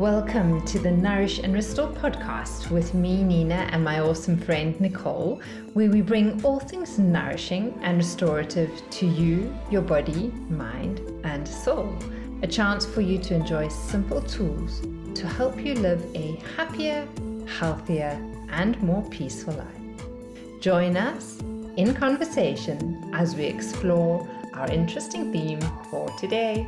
Welcome to the Nourish and Restore podcast with me, Nina, and my awesome friend Nicole, where we bring all things nourishing and restorative to you, your body, mind, and soul. A chance for you to enjoy simple tools to help you live a happier, healthier, and more peaceful life. Join us in conversation as we explore our interesting theme for today.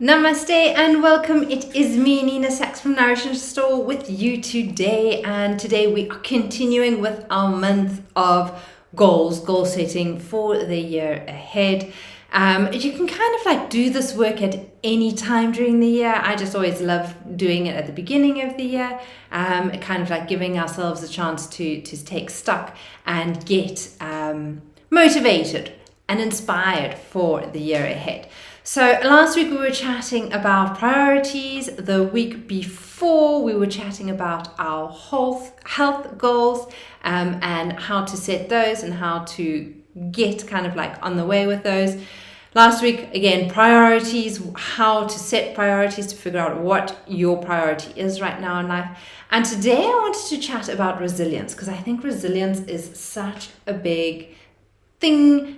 Namaste and welcome. It is me, Nina Sachs from Nourish and Restore with you today. And today we are continuing with our month of goal setting for the year ahead. You can kind of like do this work at any time during the year. I just always love doing it at the beginning of the year, kind of like giving ourselves a chance to take stock and get motivated and inspired for the year ahead. So last week we were chatting about priorities. The week before we were chatting about our health goals and how to set those and how to get kind of like on the way with those. Last week, again, priorities, how to set priorities to figure out what your priority is right now in life. And today I wanted to chat about resilience because I think resilience is such a big theme,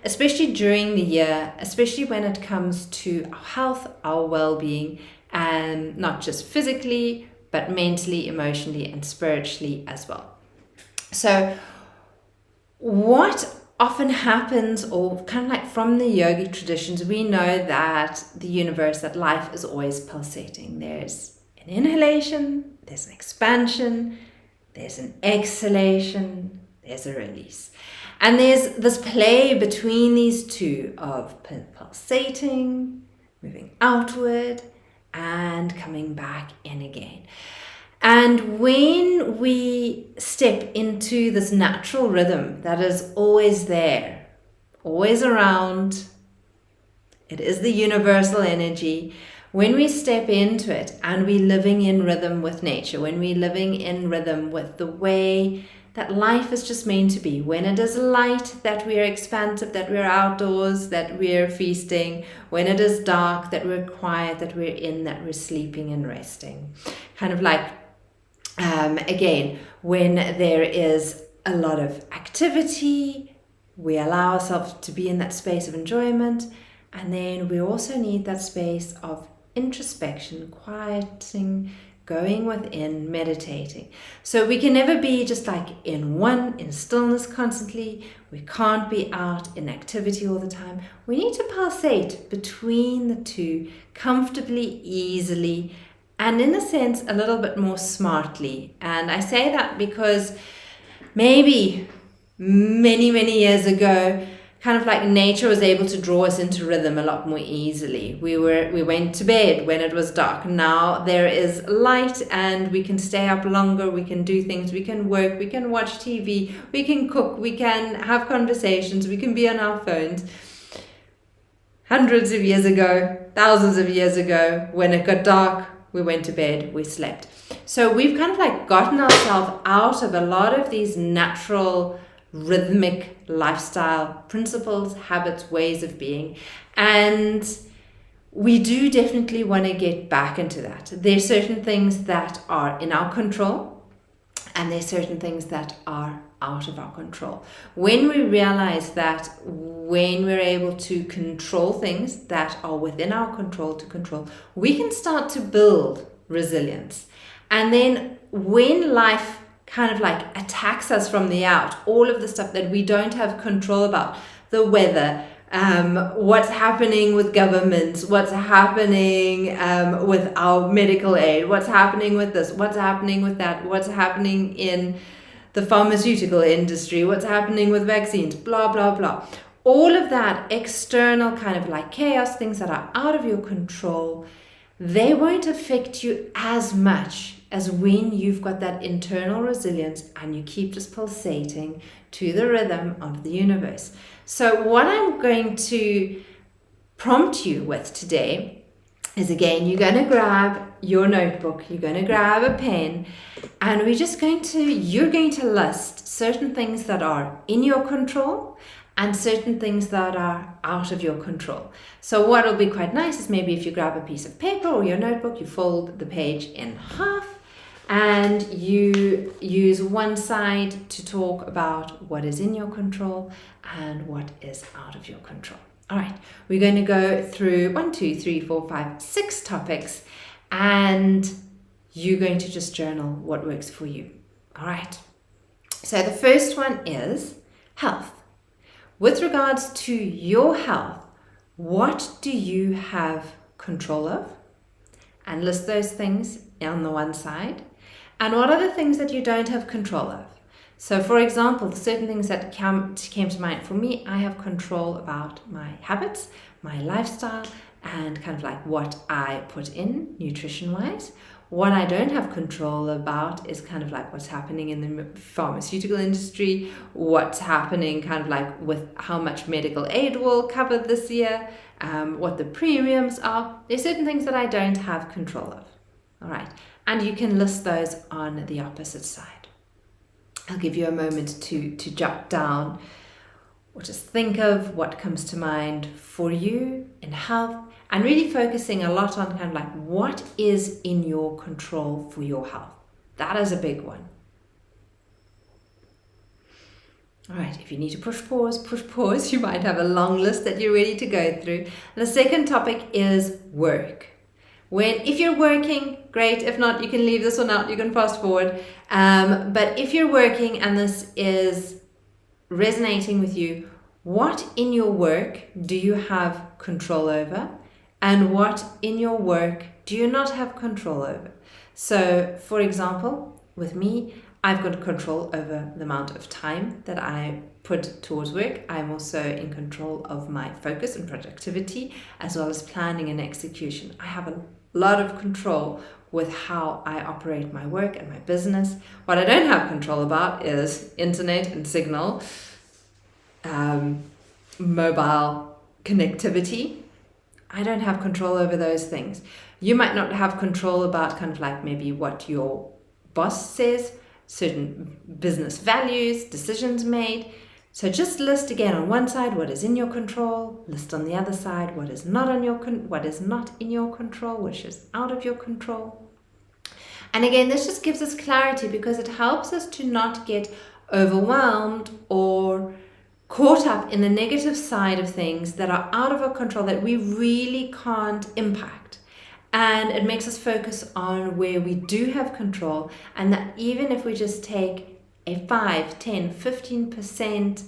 especially during the year, especially when it comes to our health, our well-being, and not just physically, but mentally, emotionally, and spiritually as well. So what often happens, or kind of like from the yogic traditions, we know that the universe, that life is always pulsating. There's an inhalation, there's an expansion, there's an exhalation, there's a release. And there's this play between these two of pulsating, moving outward, and coming back in again. And when we step into this natural rhythm that is always there, always around, it is the universal energy. When we step into it and we're living in rhythm with nature, when we're living in rhythm with the way that life is just meant to be, when it is light, that we are expansive, that we're outdoors, that we're feasting, when it is dark, that we're quiet, that we're in, that we're sleeping and resting. Kind of like, again, when there is a lot of activity, we allow ourselves to be in that space of enjoyment, and then we also need that space of introspection, quieting, going within, meditating. So we can never be just like in stillness constantly. We can't be out in activity all the time. We need to pulsate between the two comfortably, easily, and in a sense, a little bit more smartly. And I say that because maybe many years ago, kind of like nature was able to draw us into rhythm a lot more easily. We went to bed when it was dark. Now there is light and we can stay up longer, we can do things, we can work, we can watch TV, we can cook, we can have conversations, we can be on our phones. Hundreds of years ago, thousands of years ago, when it got dark, we went to bed, we slept. So we've kind of like gotten ourselves out of a lot of these natural rhythmic lifestyle principles, habits, ways of being, and we do definitely want to get back into that. There's certain things that are in our control and there's certain things that are out of our control. When we realize that, when we're able to control things that are within our control to control, we can start to build resilience. And then when life kind of like attacks us from the out, all of the stuff that we don't have control about, the weather, what's happening with governments, what's happening with our medical aid, what's happening with this, what's happening with that, what's happening in the pharmaceutical industry, what's happening with vaccines, blah, blah, blah. All of that external kind of like chaos, things that are out of your control, they won't affect you as much as when you've got that internal resilience and you keep just pulsating to the rhythm of the universe. So what I'm going to prompt you with today is, again, you're going to grab your notebook, you're going to grab a pen, and you're going to list certain things that are in your control and certain things that are out of your control. So what will be quite nice is maybe if you grab a piece of paper or your notebook, you fold the page in half and you use one side to talk about what is in your control and what is out of your control. All right, we're going to go through 1, 2, 3, 4, 5, 6 topics, and you're going to just journal what works for you. All right, so the first one is health. With regards to your health, what do you have control of? And list those things on the one side. And what are the things that you don't have control of? So for example, certain things that came to mind for me, I have control about my habits, my lifestyle, and kind of like what I put in nutrition-wise. What I don't have control about is kind of like what's happening in the pharmaceutical industry, what's happening kind of like with how much medical aid will cover this year, what the premiums are. There's certain things that I don't have control of. All right, and you can list those on the opposite side. I'll give you a moment to jot down or just think of what comes to mind for you in health, and really focusing a lot on kind of like what is in your control for your health. That is a big one. All right, if you need to push pause. You might have a long list that you're ready to go through. And the second topic is work. If you're working, great. If not, you can leave this one out. You can fast forward. But if you're working and this is resonating with you, what in your work do you have control over? And what in your work do you not have control over? So, for example, with me, I've got control over the amount of time that I put towards work. I'm also in control of my focus and productivity, as well as planning and execution. I have a lot of control with how I operate my work and my business. What I don't have control about is internet and signal, mobile connectivity. I don't have control over those things. You might not have control about kind of like maybe what your boss says, certain business values, decisions made. So just list again on one side what is in your control, list on the other side what is not in your control, which is out of your control. And again, this just gives us clarity because it helps us to not get overwhelmed or caught up in the negative side of things that are out of our control that we really can't impact. And it makes us focus on where we do have control, and that even if we just take a 5, 10, 15%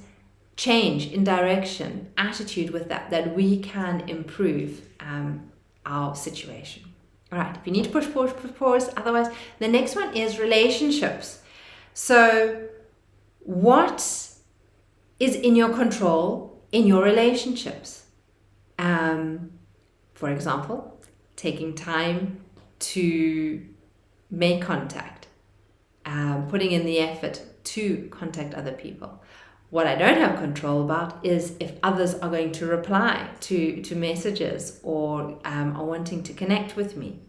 change in direction, attitude with that we can improve our situation. All right, if you need to push pause. Otherwise, the next one is relationships. So what is in your control in your relationships? For example, taking time to make contact, putting in the effort to contact other people. What I don't have control about is if others are going to reply to messages or are wanting to connect with me.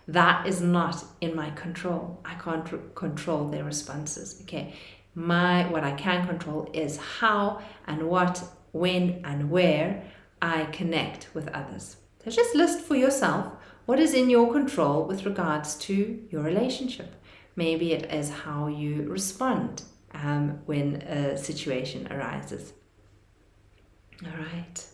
That is not in my control. I can't control their responses. Okay. What I can control is how and what, when and where I connect with others. So just list for yourself what is in your control with regards to your relationship. Maybe it is how you respond when a situation arises. All right.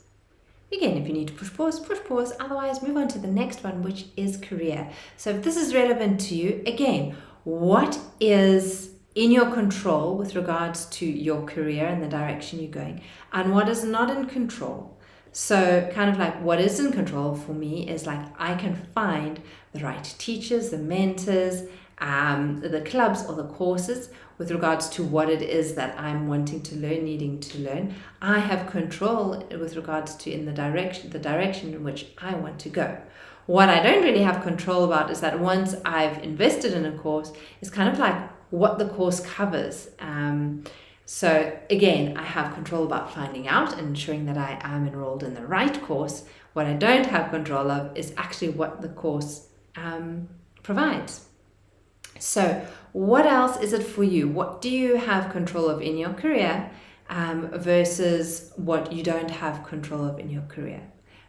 Again, if you need to push pause. Otherwise, move on to the next one, which is career. So if this is relevant to you, again, what is in your control with regards to your career and the direction you're going, and what is not in control? So kind of like what is in control for me is like I can find the right teachers, the mentors, the clubs or the courses with regards to what it is that I'm wanting to learn, needing to learn. I have control with regards to in the direction in which I want to go. What I don't really have control about is that once I've invested in a course, it's kind of like what the course covers. So again, I have control about finding out and ensuring that I am enrolled in the right course. What I don't have control of is actually what the course provides. So what else is it for you? What do you have control of in your career? versus what you don't have control of in your career.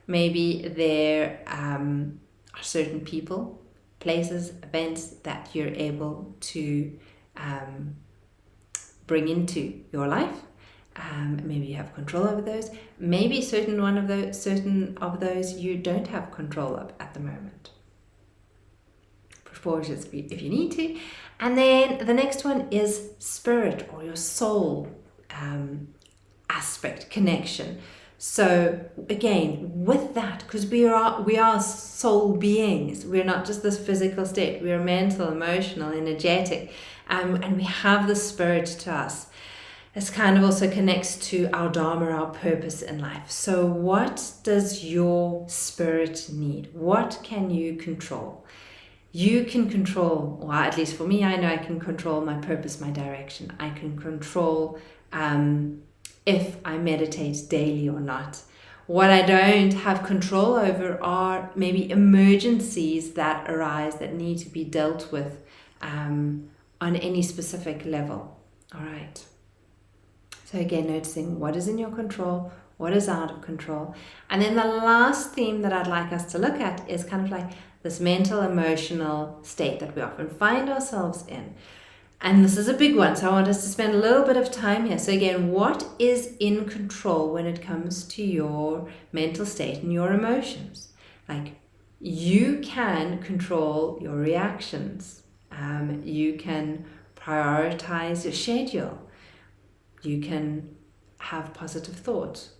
Maybe there are certain people, places, events that you're able to bring into your life. Maybe you have control over those. Maybe certain of those you don't have control of at the moment. Pause if you need to. And then the next one is spirit, or your soul aspect, connection. So again, with that, because we are soul beings, we're not just this physical state, we are mental, emotional, energetic, and we have the spirit to us. This kind of also connects to our dharma, our purpose in life. So what does your spirit need? What can you control? You can control, or at least for me, I know I can control my purpose, my direction. I can control if I meditate daily or not. What I don't have control over are maybe emergencies that arise that need to be dealt with on any specific level. All right. So again, noticing what is in your control, what is out of control. And then the last theme that I'd like us to look at is kind of like this mental, emotional state that we often find ourselves in. And this is a big one, so I want us to spend a little bit of time here. So again, what is in control when it comes to your mental state and your emotions? Like, you can control your reactions. You can prioritize your schedule. You can have positive thoughts.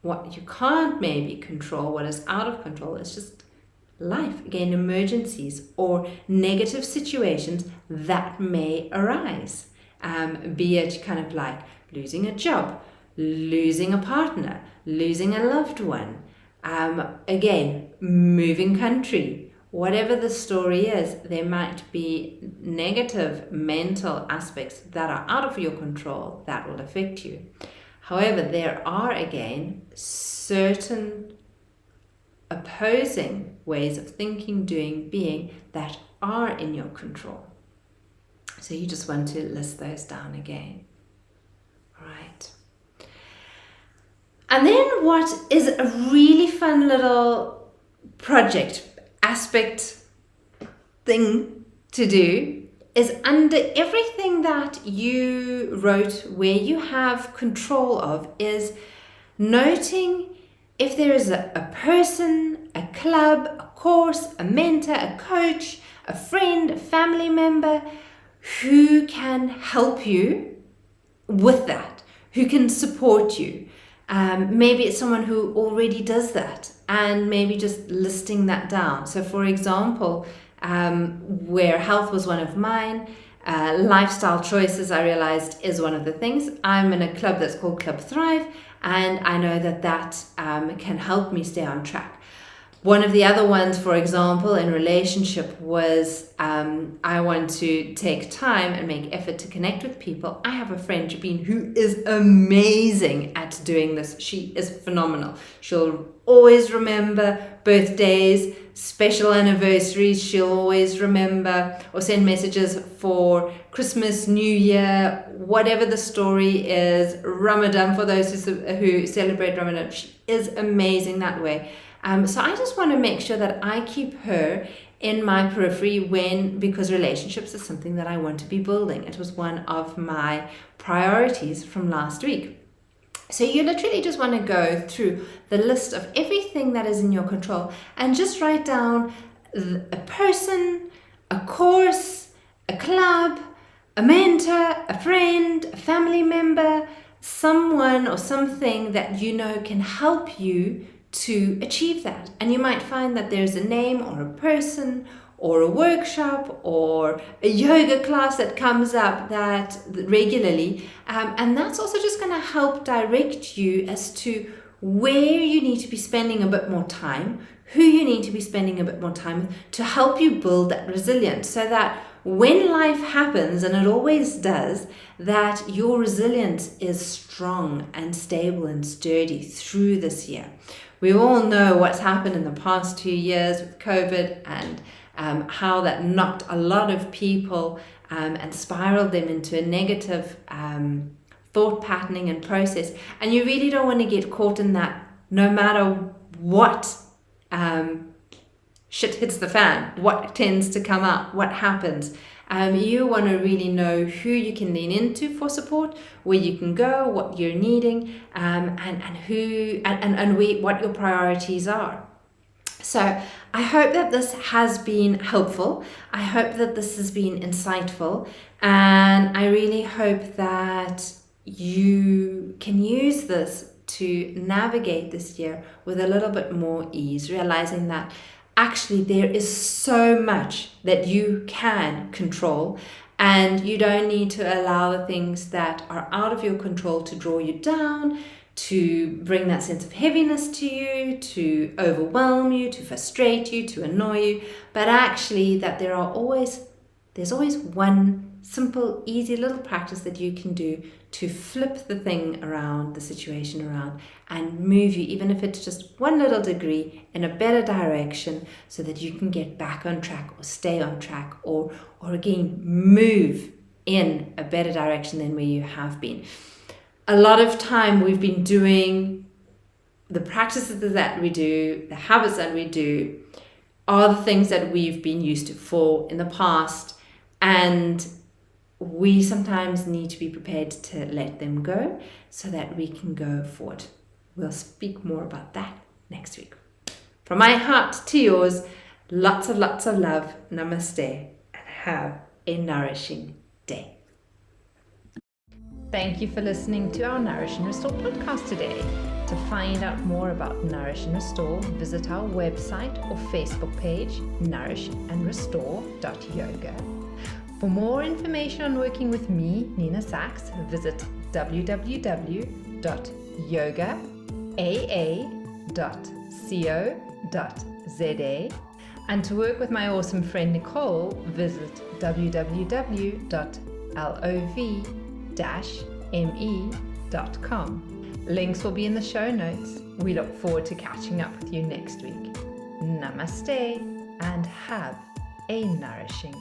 What you can't maybe control, what is out of control, is just life. Again, emergencies or negative situations that may arise. Be it kind of like losing a job, losing a partner, losing a loved one. Again, moving country. Whatever the story is, there might be negative mental aspects that are out of your control that will affect you. However, there are, again, certain opposing ways of thinking, doing, being that are in your control. So you just want to list those down again. All right. And then what is a really fun little project, aspect, thing to do is under everything that you wrote where you have control of is noting if there is a person, a club, a course, a mentor, a coach, a friend, a family member who can help you with that, who can support you. Maybe it's someone who already does that, and maybe just listing that down. So for example, where health was one of mine, lifestyle choices I realized is one of the things. I'm in a club that's called Club Thrive, and I know that can help me stay on track. One of the other ones, for example, in relationship was I want to take time and make effort to connect with people. I have a friend, Jabeen, who is amazing at doing this. She is phenomenal. She'll always remember birthdays, special anniversaries. She'll always remember or send messages for Christmas, New Year, whatever the story is. Ramadan, for those who celebrate Ramadan. She is amazing that way. So I just want to make sure that I keep her in my periphery because relationships is something that I want to be building. It was one of my priorities from last week. So you literally just want to go through the list of everything that is in your control and just write down a person, a course, a club, a mentor, a friend, a family member, someone or something that you know can help you to achieve that. And you might find that there's a name or a person or a workshop or a yoga class that comes up that regularly, and that's also just going to help direct you as to where you need to be spending a bit more time, who you need to be spending a bit more time with, to help you build that resilience, so that when life happens, and it always does, that your resilience is strong and stable and sturdy through this year. We all know what's happened in the past 2 years with COVID and how that knocked a lot of people and spiraled them into a negative thought patterning and process. And you really don't want to get caught in that no matter what shit hits the fan, what tends to come up, what happens. You want to really know who you can lean into for support, where you can go, what you're needing, and what your priorities are. So I hope that this has been helpful. I hope that this has been insightful, and I really hope that you can use this to navigate this year with a little bit more ease, realizing that actually there is so much that you can control, and you don't need to allow the things that are out of your control to draw you down, to bring that sense of heaviness to you, to overwhelm you, to frustrate you, to annoy you, but actually that there's always one simple, easy little practice that you can do to flip the thing around, the situation around, and move you, even if it's just one little degree, in a better direction, so that you can get back on track or stay on track, or again, move in a better direction than where you have been. A lot of time we've been doing the practices that we do, the habits that we do, are the things that we've been used to for in the past, and we sometimes need to be prepared to let them go so that we can go forward. We'll speak more about that next week. From my heart to yours, lots of love. Namaste, and have a nourishing day. Thank you for listening to our Nourish and Restore podcast today. To find out more about Nourish and Restore, visit our website or Facebook page, nourishandrestore.yoga. For more information on working with me, Nina Sachs, visit www.yogaa.co.za. And to work with my awesome friend Nicole, visit www.lov-me.com. Links will be in the show notes. We look forward to catching up with you next week. Namaste, and have a nourishing